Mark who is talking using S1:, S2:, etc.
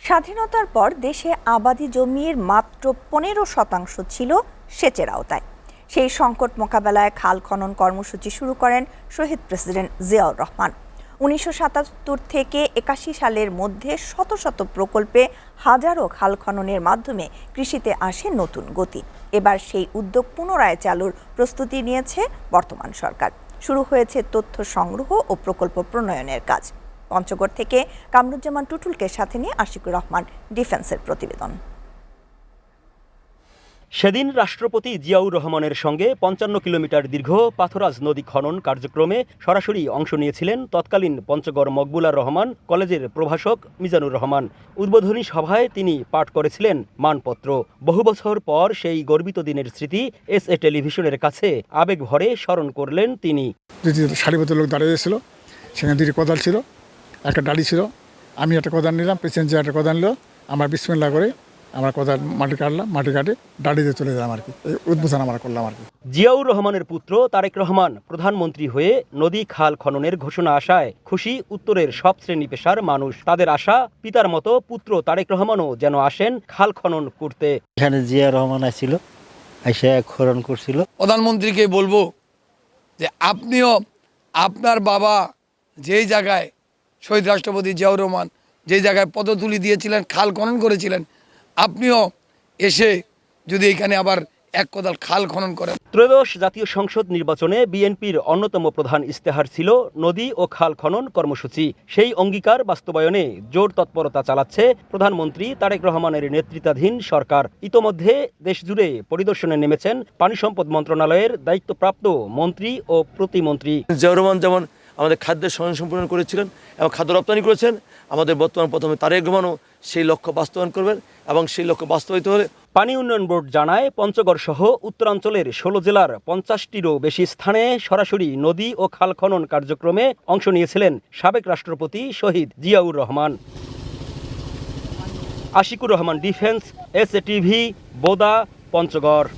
S1: স্বাধীনতার পর দেশে আবাদি জমির মাত্র 15% ছিল সেচের আওতায়। সেই সংকট মোকাবেলায় খাল খনন কর্মসূচি শুরু করেন শহীদ প্রেসিডেন্ট জিয়াউর রহমান। 1977 থেকে 81 সালের মধ্যে শত শত প্রকল্পে হাজারো খাল খননের মাধ্যমে কৃষিতে আসে নতুন গতি। এবার সেই উদ্যোগ পুনরায় চালুর প্রস্তুতি নিয়েছে বর্তমান সরকার। শুরু হয়েছে তথ্য সংগ্রহ ও প্রকল্প প্রণয়নের কাজ। পঞ্চগড় থেকে কামরুজ্জামান টুটুলকে সাথে নিয়ে আশিকুর রহমান ডিফেন্সের প্রতিবেদন।
S2: সেদিন রাষ্ট্রপতি জিয়াউর রহমানের সঙ্গে 55 কিলোমিটার দীর্ঘ পাথরাজ নদী খনন কার্যক্রমে সরাসরি অংশ নিয়েছিলেন তৎকালীন পঞ্চগড় মকবুলার রহমান কলেজের প্রভাষক মিজানুর রহমান। উদ্বোধনী সভায় তিনি পাঠ করেছিলেন মানপত্র। বহু বছর পর সেই গর্বিত দিনের স্মৃতি এসএ টেলিভিশনের কাছে আবেগ ভরে স্মরণ করলেন তিনি।
S3: সারিবদ্ধ লোক দাঁড়িয়েছিল, সেখানে দুটি কোদাল ছিল, একটা ডালি ছিল। আমি একটা কোদাল নিলাম, প্রেসিডেন্ট একটা কোদাল নিল। আমরা বিসমিল্লাহ করে আমরা কোদাল মাটি কাটলাম, মাটি কাটে ডালিতে চলে গেলাম আর কি। এই উদ্বোধন আমরা করলাম আর কি।
S2: জিয়াউর রহমানের পুত্র তারেক রহমান প্রধানমন্ত্রী হয়ে নদী খাল খননের ঘোষণা আসায় খুশি উত্তরের সব শ্রেণী পেশার মানুষ। তাদের আশা পিতার মতো পুত্র তারেক রহমানও যেন আসেন খাল খনন করতে।
S4: এখানে জিয়া রহমান আসছিল, এসে খনন করছিল।
S5: প্রধানমন্ত্রীকে বলবো যে আপনিও আপনার বাবা যেই জায়গায় শহীদ রাষ্ট্রপতি জিয়াউর রহমান যেই জায়গায় পদতুলি দিয়েছিলেন, খাল খনন করেছিলেন, আপনিও এসে যদি এখানে আবার এক কোদাল খাল খনন করেন।
S2: ত্রয়োদশ জাতীয় সংসদ নির্বাচনে বিএনপির অন্যতম প্রধান ইস্তেহার ছিল নদী ও খাল খনন কর্মসূচি। সেই অঙ্গীকার বাস্তবায়নে জোর তৎপরতা চালাচ্ছে প্রধানমন্ত্রী তারেক রহমানের নেতৃত্বাধীন সরকার। ইতোমধ্যে দেশজুড়ে পরিদর্শনে নেমেছেন পানি সম্পদ মন্ত্রণালয়ের দায়িত্বপ্রাপ্ত মন্ত্রী ও প্রতিমন্ত্রী।
S6: জিয়াউর রহমান যেমন আমাদের খাদ্যের স্বয়ংসম্পূর্ণ করেছিলেন এবং খাদ্য রপ্তানি করেছেন, আমাদের বর্তমান প্রথমে তারেক রহমানও সেই লক্ষ্য বাস্তবায়ন করবেন এবং সেই লক্ষ্য বাস্তবায়িত হলে।
S2: পানি উন্নয়ন বোর্ড জানায় পঞ্চগড় সহ উত্তরাঞ্চলের 16 জেলার 50টিরও বেশি স্থানে সরাসরি নদী ও খাল খনন কার্যক্রমে অংশ নিয়েছিলেন সাবেক রাষ্ট্রপতি শহীদ Ziaur Rahman. Ashikur Rahman defence, SA TV, Boda, Panchagarh.